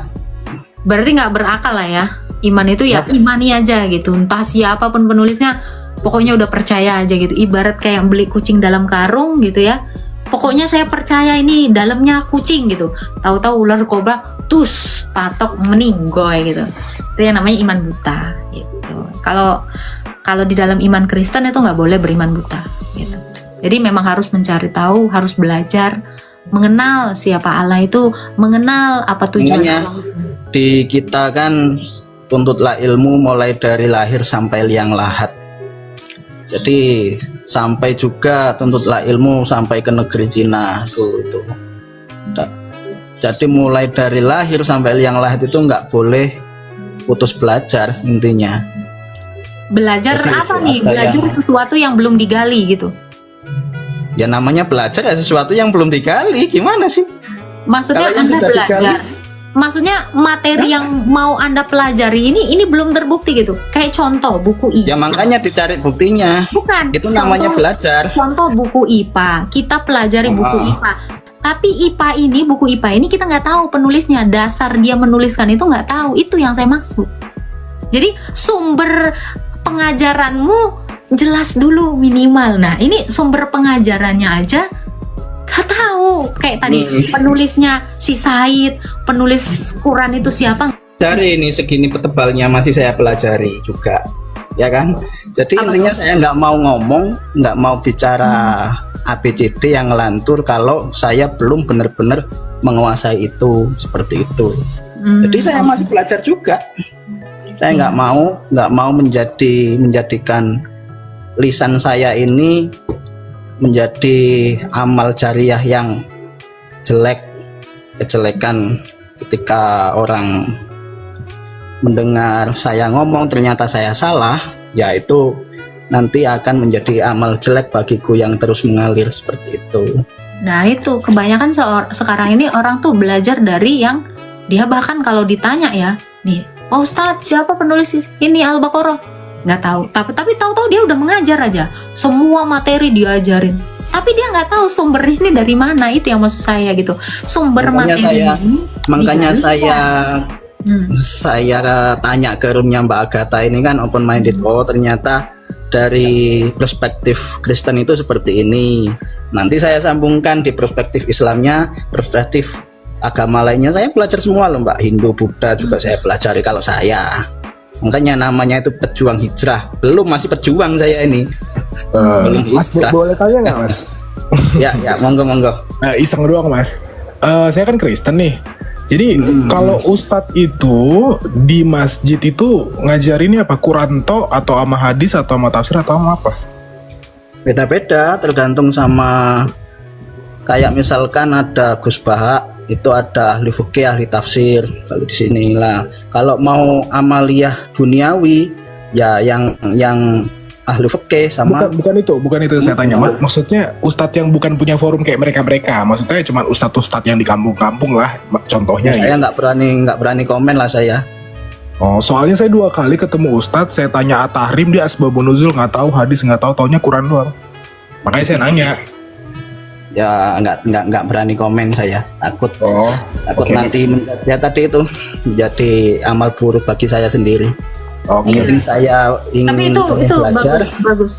Berarti nggak berakal lah ya. Iman itu ya imani aja gitu. Entah siapapun penulisnya, pokoknya udah percaya aja gitu. Ibarat kayak beli kucing dalam karung gitu ya. Pokoknya saya percaya ini dalamnya kucing gitu. Tahu-tahu ular kobra, tus patok meninggoy gitu. Itu yang namanya iman buta gitu. Kalau di dalam iman Kristen itu nggak boleh beriman buta gitu. Jadi memang harus mencari tahu, harus belajar, mengenal siapa Allah itu, mengenal apa tujuan Makanya Allah itu. di kita kan tuntutlah ilmu mulai dari lahir sampai liang lahat. Jadi sampai juga tuntutlah ilmu sampai ke negeri Cina tuh. Jadi mulai dari lahir sampai liang lahat itu nggak boleh putus belajar intinya. Belajar Jadi apa itu nih? ada Belajar yang- sesuatu yang belum digali gitu. Ya namanya belajar ya sesuatu yang belum digali, gimana sih? Maksudnya Kalau yang Anda sudah belajar. digali. Maksudnya materi yang mau Anda pelajari ini belum terbukti gitu. Kayak contoh buku IPA. Ya makanya dicari buktinya. Bukan. Itu namanya Contoh- belajar. Contoh buku IPA. Kita pelajari buku IPA. Tapi buku IPA ini kita nggak tahu penulisnya. Dasar dia menuliskan itu nggak tahu. Itu yang saya maksud. Jadi sumber pengajaranmu jelas dulu minimal. Nah ini sumber pengajarannya aja gak tahu. Kayak tadi penulisnya si Said, penulis Quran itu siapa? Dari ini segini tebalnya masih saya pelajari juga, ya kan? Jadi intinya saya nggak mau ngomong, nggak mau bicara ABCD yang ngelantur kalau saya belum benar-benar menguasai itu, seperti itu. Jadi saya masih belajar juga. Saya nggak mau menjadikan lisan saya ini menjadi amal jariah yang jelek, kejelekan ketika orang mendengar saya ngomong ternyata saya salah, ya itu nanti akan menjadi amal jelek bagiku yang terus mengalir seperti itu. Nah itu kebanyakan sekarang ini orang tuh belajar dari yang dia bahkan kalau ditanya ya, nih Pak Ustadz siapa penulis ini Al-Baqarah? Nggak tahu, tapi tahu-tahu dia udah mengajar aja, semua materi diajarin, tapi dia nggak tahu sumbernya ini dari mana. Itu yang maksud saya gitu, sumber materi ini. Makanya saya tanya ke roomnya Mbak Agatha ini kan open minded. Oh ternyata dari perspektif Kristen itu seperti ini. Nanti saya sambungkan di perspektif Islamnya, perspektif agama lainnya. Saya belajar semua loh Mbak, Hindu, Buddha juga saya pelajari kalau saya. Makanya namanya itu pejuang hijrah. Masih pejuang saya ini. Belum Mas hijrah. boleh tanya nggak Mas? Ya monggo. Iseng doang Mas. Saya kan Kristen nih. Jadi kalau Ustadz itu di masjid itu ngajarinnya apa? Quranto atau sama hadis atau sama tafsir atau sama apa? Beda-beda tergantung sama, kayak misalkan ada Gus Baha itu ada ahli fikih, ahli tafsir. Kalau di sini lah, kalau mau amaliyah duniawi ya yang ahli fikih sama. Bukan itu saya tanya. Maksudnya Ustadz yang bukan punya forum kayak mereka. Maksudnya cuma Ustadz yang di kampung-kampung lah contohnya. Saya nggak berani komen lah saya. Oh, soalnya saya 2 kali ketemu Ustadz, saya tanya At-Tahrim, dia asbabun nuzul nggak tahu, hadis nggak tahu, taunya Quran doang. Makanya saya nanya. Ya nggak berani komen saya, takut Oh, takut oke. nanti ya tadi itu menjadi amal buruk bagi saya sendiri. Oke. Mungkin saya Tapi ingin itu belajar.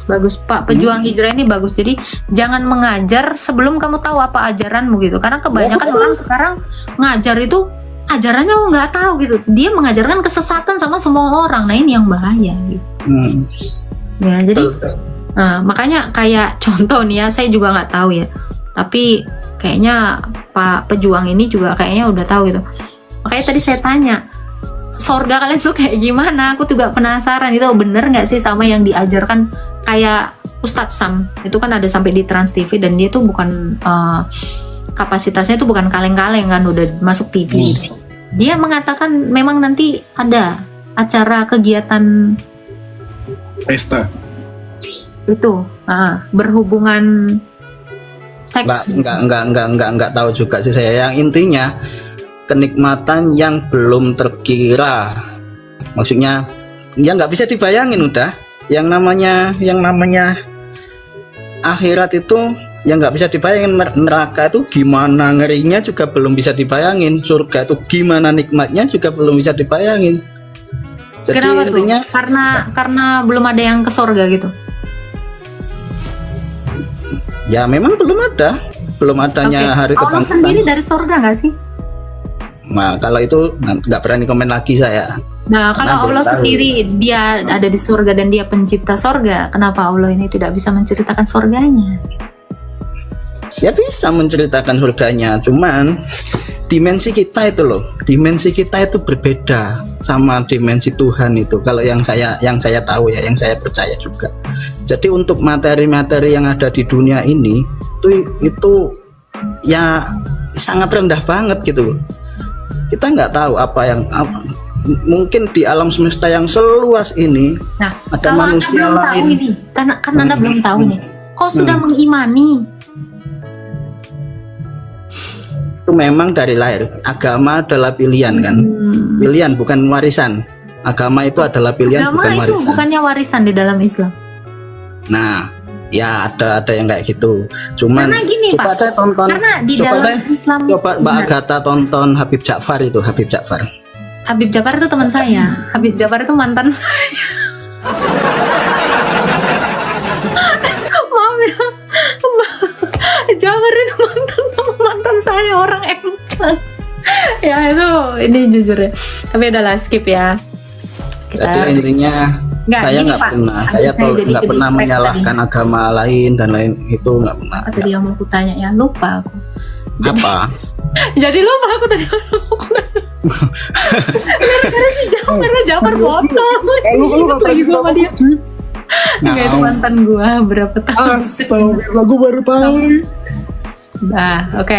bagus Pak. Pejuang hijrah ini bagus. Jadi jangan mengajar sebelum kamu tahu apa ajaranmu gitu. Karena kebanyakan orang sekarang ngajar itu ajarannya nggak tahu gitu. Dia mengajarkan kesesatan sama semua orang. Nah ini yang bahaya gitu. Hmm. Ya, jadi makanya kayak contoh nih ya, saya juga nggak tahu ya. Tapi kayaknya Pak pejuang ini juga kayaknya udah tahu gitu. Makanya tadi saya tanya, sorga kalian tuh kayak gimana? Aku juga penasaran, itu bener nggak sih sama yang diajarkan kayak Ustadz Sam? Itu kan ada sampai di Trans TV dan dia tuh bukan kapasitasnya tuh bukan kaleng-kaleng kan, udah masuk TV gitu. Dia mengatakan memang nanti ada acara kegiatan Pesta. itu berhubungan seks. Enggak tahu juga sih saya. Yang intinya kenikmatan yang belum terkira, maksudnya ya nggak bisa dibayangin udah. Yang namanya akhirat itu yang nggak bisa dibayangin. Neraka itu gimana ngerinya juga belum bisa dibayangin. Surga itu gimana nikmatnya juga belum bisa dibayangin. Jadi Kenapa tuh? intinya Karena belum ada yang ke sorga gitu. ya memang belum adanya Oke. hari Allah kebangkitan. sendiri dari sorga nggak sih? Nah, kalau itu nggak berani komen lagi saya. Nah, Karena kalau belum Allah tahu. sendiri dia ada di surga dan dia pencipta sorga, kenapa Allah ini tidak bisa menceritakan sorganya? Ya bisa menceritakan surganya, cuman dimensi kita itu berbeda sama dimensi Tuhan itu. Kalau yang saya tahu ya, yang saya percaya juga. Jadi untuk materi-materi yang ada di dunia ini itu ya sangat rendah banget gitu loh. Kita nggak tahu mungkin di alam semesta yang seluas ini Nah, ada kalau manusia Anda belum tahu lain. ini, kan Anda belum tahu nih. Kau sudah mengimani. Itu memang dari lahir. Agama adalah pilihan kan, pilihan bukan warisan. Agama itu adalah pilihan Agama bukan itu warisan. bukannya warisan di dalam Islam. Nah, ya ada yang kayak gitu. Cuman Karena gini, coba Pak. deh tonton. Karena di coba dalam deh, Islam, coba Mbak benar. Agatha tonton Habib Ja'far itu, Habib Ja'far. Habib Ja'far itu teman saya. Habib Ja'far itu mantan saya. Maaf ya. Ja'far itu mantan saya, orang empang. Ya itu, ini jujur ya. Tapi udahlah, skip ya. Jadi intinya Nggak, saya gini, nggak Pak. pernah, Aduh, saya saya jadi nggak pernah ke-distract menyalahkan agama lain dan lain itu nggak pernah. Apa tadi yang mau aku tanya ya? Lupa aku. Apa? Jadi lupa aku tadi gara-gara si Ja'far botol. Lu nggak pernah Lagi cerita sama apa dia. cuy? Enggak, itu mantan gua berapa tahun. Astagfirullah, gue baru tahu nih. Nah, oke.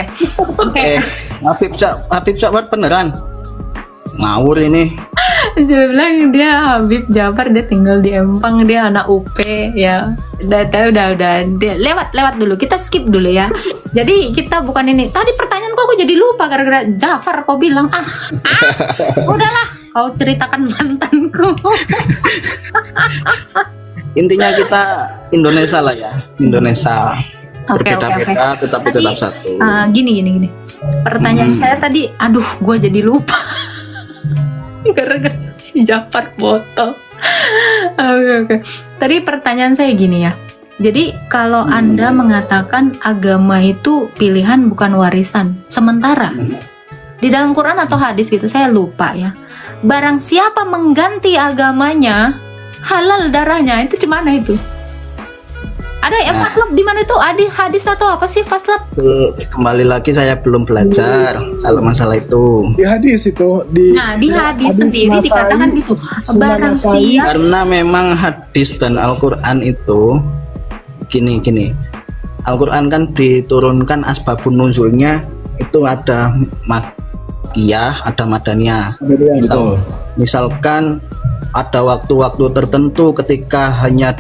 Habib Ja'far beneran ngawur ini. Dia bilang dia Habib Ja'far, dia tinggal di Empang, dia anak UP ya. Udah dia, lewat dulu, kita skip dulu ya. Jadi kita bukan ini. Tadi pertanyaanku aku jadi lupa gara-gara Ja'far kau bilang udahlah kau ceritakan mantanku. Intinya kita Indonesia lah ya, Indonesia. Oke. Berbeda-beda tetapi Tadi, tetap satu. Gini. Pertanyaan saya tadi, aduh, gue jadi lupa. Gara-gara si Ja'far botol. Oke. Tadi pertanyaan saya gini ya. Jadi kalau Anda mengatakan agama itu pilihan bukan warisan, sementara di dalam Quran atau hadis gitu, saya lupa ya. Barang siapa mengganti agamanya, halal darahnya. Itu gimana itu? Ada ya faslab di mana itu? Hadis atau apa sih faslab? Kembali lagi saya belum belajar kalau masalah itu. Di hadis itu Nah, di hadis sendiri Nasai, dikatakan gitu. Sunan Barang Nasai. siapa Karena memang hadis dan Al-Quran itu gini. Al-Quran kan diturunkan asbabun nuzulnya itu ada Makkiyah, ada Madaniyah. Betul. Misalkan ada waktu-waktu tertentu ketika hanya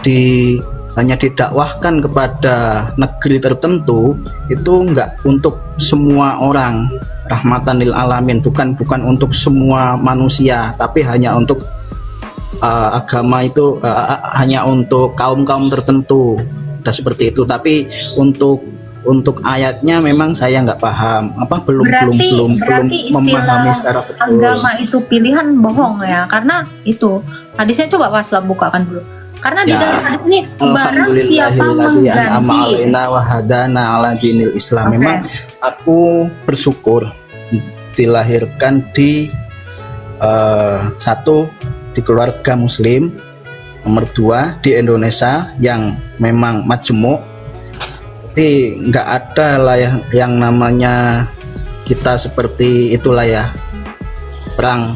didakwahkan kepada negeri tertentu, itu enggak untuk semua orang, rahmatan lil alamin, bukan untuk semua manusia, tapi hanya untuk agama itu hanya untuk kaum tertentu. Udah seperti itu. Tapi untuk untuk ayatnya memang saya nggak paham, belum Berarti memahami istilah secara betul. agama itu pilihan bohong ya, karena itu hadisnya coba Pak Islam bukakan dulu. Karena di Ya, dalam hadis ini barang siapa Alhamdulillahilladzi an'ama mengganti. alaina wa hadana ala dinil Islam. Oke. Memang aku bersyukur dilahirkan di satu, di keluarga muslim, nomor 2 di Indonesia yang memang majemuk, tapi nggak ada lah yang namanya kita seperti itulah ya, perang.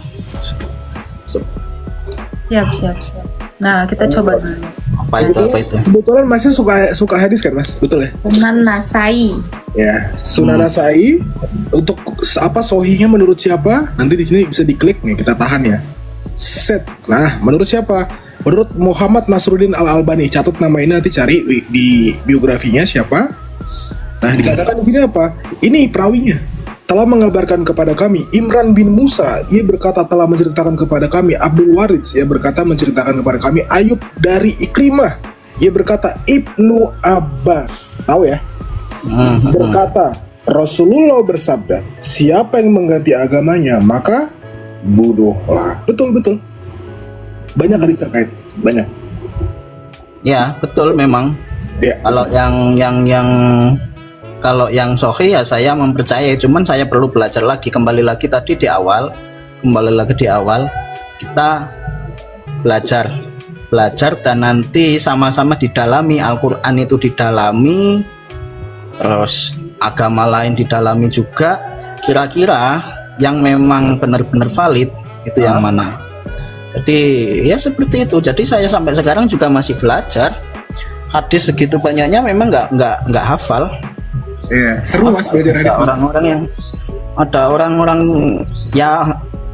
Siap. Nah, kita coba dulu. Apa itu? Kebetulan Masnya suka hadis kan Mas? Betul ya? Sunan Nasai. Ya, Sunan Nasai untuk sohihnya menurut siapa? Nanti di sini bisa diklik nih, kita tahan ya. Set. Nah, menurut siapa? Menurut Muhammad Nasruddin Al-Albani. Catat nama ini, nanti cari di biografinya siapa. Nah, dikatakan di sini apa? Ini perawinya. Telah mengabarkan kepada kami Imran bin Musa, ia berkata telah menceritakan kepada kami Abdul Warid, ia berkata menceritakan kepada kami Ayub dari Ikrimah, ia berkata Ibnu Abbas, tahu ya? Berkata Rasulullah bersabda, siapa yang mengganti agamanya maka bodohlah. Betul. Banyak hadis terkait, banyak. Ya, betul memang. Ya. Kalau yang sahih ya saya mempercayai, cuman saya perlu belajar lagi, kembali lagi di awal kita belajar dan nanti sama-sama didalami, Al-Qur'an itu didalami, terus agama lain didalami juga, kira-kira yang memang benar-benar valid itu yang mana. Jadi ya seperti itu. Jadi saya sampai sekarang juga masih belajar. Hadis segitu banyaknya memang nggak hafal. Iya, seru Mas belajar hadis. Ada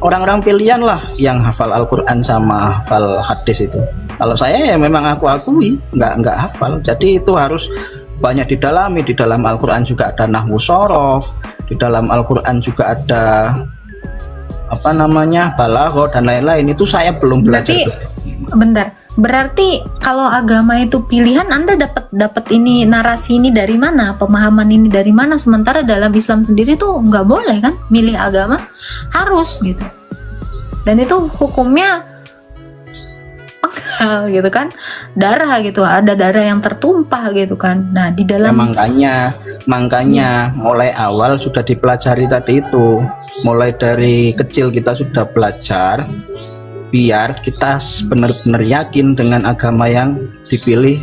orang-orang pilihan lah yang hafal Al-Qur'an sama hafal hadis itu. Kalau saya ya memang aku akui nggak hafal. Jadi itu harus banyak didalami. Di dalam Al-Qur'an juga ada nahwu shorof, di dalam Al-Qur'an juga ada balaghah dan lain-lain. Itu saya belum belajar. Berarti kalau agama itu pilihan, Anda dapat ini narasi ini dari mana, pemahaman ini dari mana? Sementara dalam Islam sendiri tuh nggak boleh kan milih agama, harus gitu. Dan itu hukumnya penggal gitu kan, darah gitu, ada darah yang tertumpah gitu kan. Nah di dalam makanya mulai awal sudah dipelajari tadi itu, mulai dari kecil kita sudah belajar. Biar kita benar-benar yakin dengan agama yang dipilih,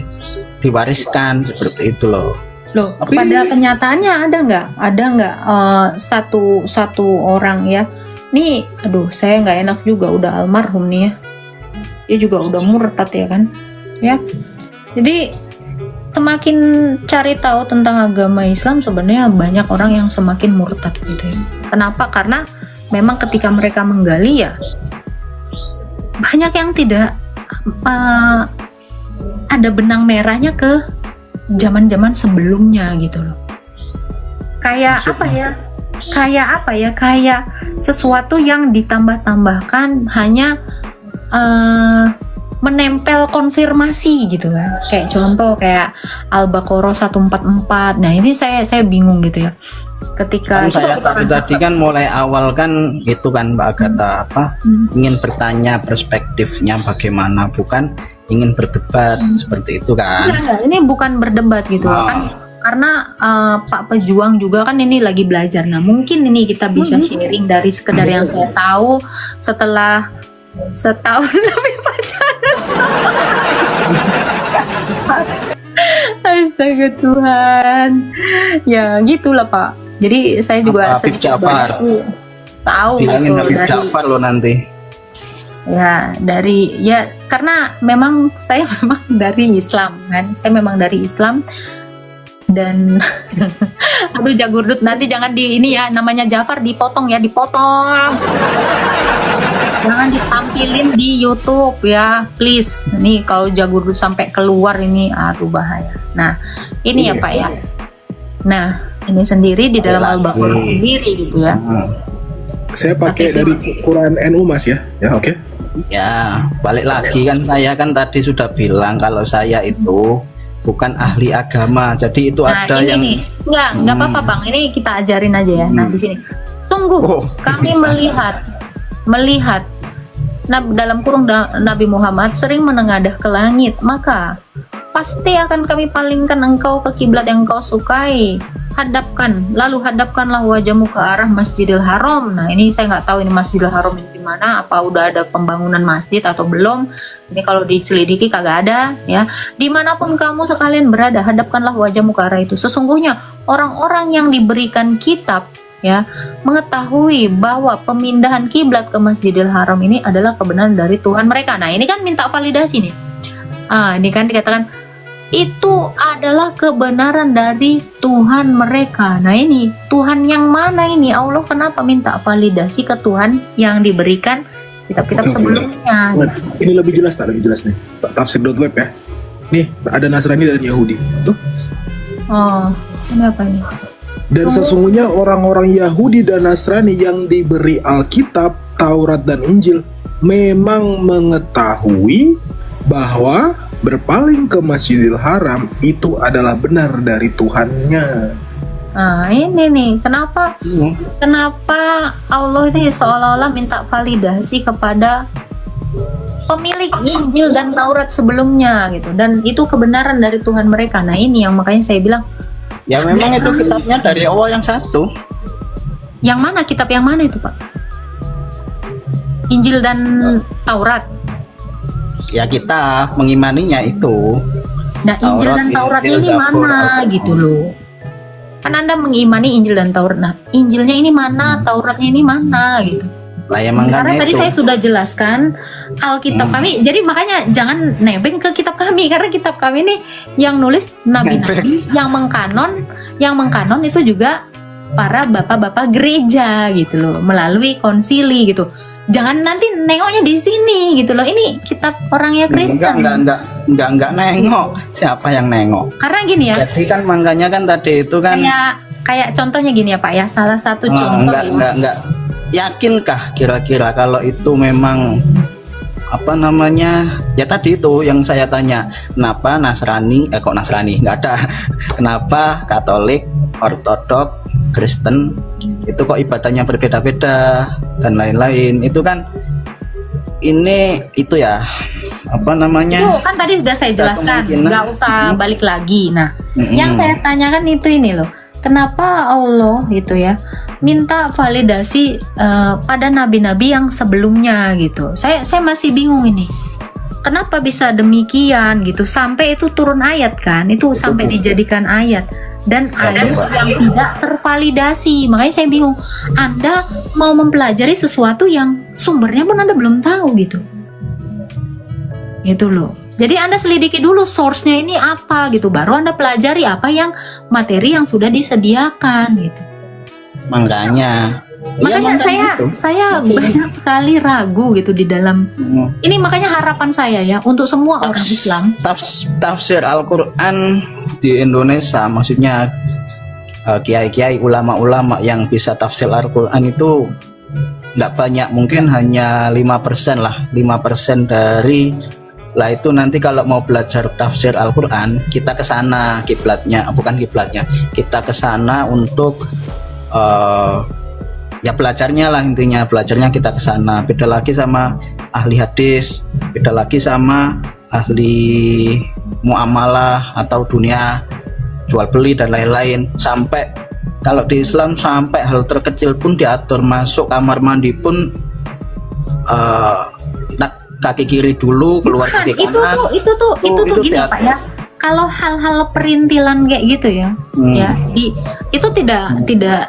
diwariskan, seperti itu loh. Pada kenyataannya ada nggak satu orang ya, nih saya nggak enak juga, udah almarhum nih ya, dia juga udah murtad ya kan ya. Jadi semakin cari tahu tentang agama Islam, sebenarnya banyak orang yang semakin murtad gitu ya. Kenapa? Karena memang ketika mereka menggali ya banyak yang tidak ada benang merahnya ke zaman-zaman sebelumnya gitu loh. Kayak kayak sesuatu yang ditambah-tambahkan, hanya menempel konfirmasi gitu kan. Kayak contoh kayak Al-Baqarah 144. Nah, ini saya bingung gitu ya. Ketika saya tadi kan mulai awal kan itu kan Mbak Agatha ingin bertanya perspektifnya bagaimana, bukan ingin berdebat seperti itu kan. Enggak, ini bukan berdebat gitu kan. Karena Pak Pejuang juga kan ini lagi belajar. Nah, mungkin ini kita bisa sharing dari sekedar yang saya tahu setelah setahun lebih pacaran sama. Astaga Tuhan. Ya gitulah Pak. Jadi saya juga Habib Ja'far tahu bilangin gitu, Habib Ja'far lo nanti. Ya karena memang saya memang dari Islam kan. Saya memang dari Islam. Dan aduh Jagurdut, nanti jangan di ini ya, namanya Ja'far dipotong. Jangan ditampilin di YouTube ya, please. Nih kalau Jagurdut sampai keluar ini aduh bahaya. Nah, ini ya Pak ya. Nah, ini sendiri di dalam Al-Baqarah sendiri gitu ya. Saya pakai dari Quran NU Mas ya. Ya, oke. Ya, balik lagi kan, saya kan tadi sudah bilang kalau saya itu bukan ahli agama. Jadi itu Nah, ada ini yang nih. Enggak apa-apa, Bang. Ini kita ajarin aja ya. Nah, di sini. Sungguh Oh. kami melihat dalam kurung Nabi Muhammad sering menengadah ke langit, maka pasti akan kami palingkan engkau ke kiblat yang engkau sukai. Lalu hadapkanlah wajahmu ke arah Masjidil Haram. Nah, ini saya nggak tahu ini Masjidil Haram ini di mana, apa udah ada pembangunan masjid atau belum. Ini kalau diselidiki kagak ada ya. Dimanapun kamu sekalian berada, hadapkanlah wajahmu ke arah itu. Sesungguhnya orang-orang yang diberikan kitab ya mengetahui bahwa pemindahan kiblat ke Masjidil Haram ini adalah kebenaran dari Tuhan mereka. Nah, ini kan minta validasi nih. Ini kan dikatakan itu adalah kebenaran dari Tuhan mereka. Nah, ini Tuhan yang mana ini? Allah kenapa minta validasi ke Tuhan yang diberikan kitab-kitab Oke. sebelumnya? Mas, ini lebih jelas nih. Tafsir.web ya. Nih, ada Nasrani dan Yahudi. Tuh. Oh, ini apa ini? Dan sesungguhnya orang-orang Yahudi dan Nasrani yang diberi Alkitab, Taurat dan Injil memang mengetahui bahwa berpaling ke Masjidil Haram itu adalah benar dari Tuhannya. Nah, ini nih, kenapa Allah ini seolah-olah minta validasi kepada pemilik Injil dan Taurat sebelumnya gitu, dan itu kebenaran dari Tuhan mereka. Nah, ini yang makanya saya bilang, ya memang itu kitabnya dari Allah yang satu. yang mana kitab yang mana itu, Pak? Injil dan Taurat. Ya kita mengimaninya itu. Nah, Injil Taurat, dan Taurat Injil, ini Zabur, mana Al-Quran. gitu loh. Kan Anda mengimani Injil dan Taurat. Nah, Injilnya ini mana, Tauratnya ini mana gitu. Lah ya Karena makanya tadi itu. saya sudah jelaskan Alkitab kami. Jadi makanya jangan nebeng ke kitab kami, karena kitab kami ini yang nulis nabi-nabi, yang mengkanon itu juga para bapak-bapak gereja gitu loh, melalui konsili gitu. Jangan nanti nengoknya di sini gitu loh. Ini kitab orangnya Kristen. Enggak nengok. Siapa yang nengok? Karena gini ya. Jadi kan makanya kan tadi itu kan Kayak contohnya gini ya Pak ya, salah satu contoh ya. enggak. Yakinkah kira-kira kalau itu memang apa namanya? Ya tadi itu yang saya tanya, kenapa Nasrani kok Nasrani enggak ada. Kenapa Katolik, Ortodok, Kristen itu kok ibadahnya berbeda-beda dan lain-lain. Itu kan itu ya apa namanya? Itu kan tadi sudah saya jelaskan, nggak usah balik lagi. Nah, yang saya tanyakan itu ini loh, kenapa Allah gitu ya minta validasi pada nabi-nabi yang sebelumnya gitu. Saya masih bingung ini. Kenapa bisa demikian gitu? Sampai itu turun ayat kan? Itu sampai dijadikan ayat. Dan ayat yang tidak tervalidasi. Makanya saya bingung. Anda mau mempelajari sesuatu yang sumbernya pun Anda belum tahu gitu. Gitu loh. Jadi Anda selidiki dulu source-nya ini apa gitu. Baru Anda pelajari apa yang materi yang sudah disediakan gitu. Makanya saya banyak sekali ragu gitu di dalam ini, makanya harapan saya ya untuk semua orang Islam tafsir Al-Quran di Indonesia, maksudnya kiai-kiai, ulama-ulama yang bisa tafsir Al-Quran itu nggak banyak, mungkin hanya 5% lah, 5% dari lah. Itu nanti kalau mau belajar tafsir Al-Quran kita ke sana kita ke sana untuk ya belajarnya lah, intinya belajarnya kita ke sana. Beda lagi sama ahli hadis, beda lagi sama ahli muamalah atau dunia jual beli dan lain-lain. Sampai kalau di Islam sampai hal terkecil pun diatur, masuk kamar mandi pun kaki kiri dulu, keluar kaki kanan. Itu tuh gini diatur. Pak ya. Kalau hal-hal perintilan kayak gitu ya, itu tidak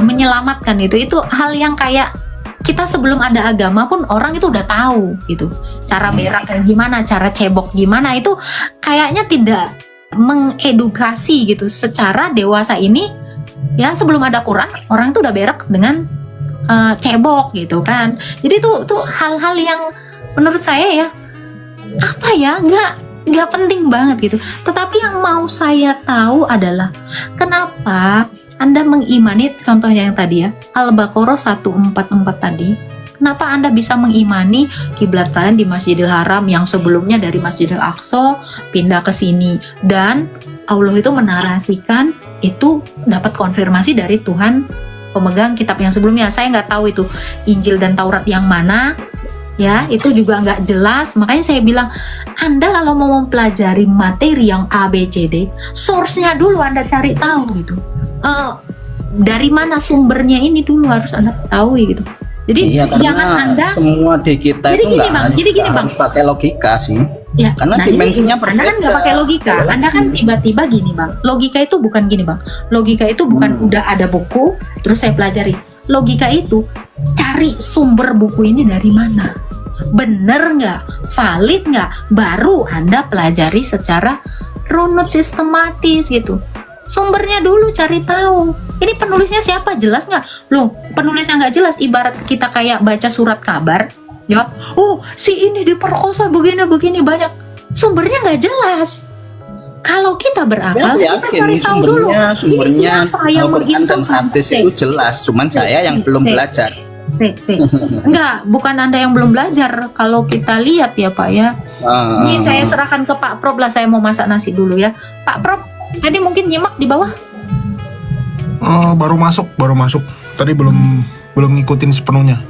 menyelamatkan itu hal yang kayak kita sebelum ada agama pun orang itu udah tahu gitu. Cara berak gimana, cara cebok gimana, itu kayaknya tidak mengedukasi gitu secara dewasa ini ya. Sebelum ada Quran orang itu udah berak dengan cebok gitu kan. Jadi itu hal-hal yang menurut saya ya apa ya, nggak penting banget gitu. Tetapi yang mau saya tahu adalah kenapa Anda mengimani contohnya yang tadi ya, Al-Baqarah 144 tadi, Kenapa Anda bisa mengimani kiblat kalian di Masjidil Haram yang sebelumnya dari Masjidil Aqsa pindah ke sini, dan Allah itu menarasikan itu dapat konfirmasi dari Tuhan pemegang kitab yang sebelumnya. Saya nggak tahu itu Injil dan Taurat yang mana, ya, itu juga nggak jelas. Makanya saya bilang, Anda kalau mau mempelajari materi yang A, B, C, D, source-nya dulu Anda cari tahu gitu. Dari mana sumbernya ini dulu harus Anda ketahui gitu. Jadi Iya, karena jangan Anda semua di kita Jadi itu gini, nggak Bang, jadi gini, Bang. harus pakai logika sih. ya, Karena nah, dimensinya Anda kan nggak berbeda. pakai logika. Anda kan tiba-tiba gini, Bang. Logika itu bukan gini, Bang. Logika itu bukan udah ada buku terus saya pelajari. Logika itu cari sumber buku ini dari mana. Bener nggak? Valid nggak? Baru Anda pelajari secara runut sistematis gitu. Sumbernya dulu cari tahu. Ini penulisnya siapa? Jelas nggak? Loh, penulisnya nggak jelas. Ibarat kita kayak baca surat kabar, jawab, oh si ini diperkosa begini banyak. Sumbernya nggak jelas. Kalau kita berakal, Ya, kita yakin cari tahu dulu. sumbernya Ini siapa yang Al-Quran dan hadis itu jelas. Cuman saya yang belum belajar. Enggak, bukan Anda yang belum belajar. Kalau kita lihat ya Pak ya. Ini saya serahkan ke Pak Prof lah. Saya mau masak nasi dulu ya. Pak Prof, tadi mungkin nyimak di bawah. Baru masuk. Tadi belum ngikutin sepenuhnya.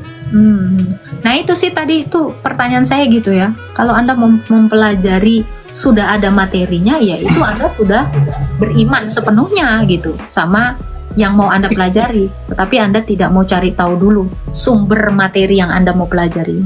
Nah itu sih tadi itu pertanyaan saya gitu ya. Kalau Anda mempelajari sudah ada materinya, ya itu Anda sudah beriman sepenuhnya gitu sama yang mau Anda pelajari. Tetapi Anda tidak mau cari tahu dulu sumber materi yang Anda mau pelajari.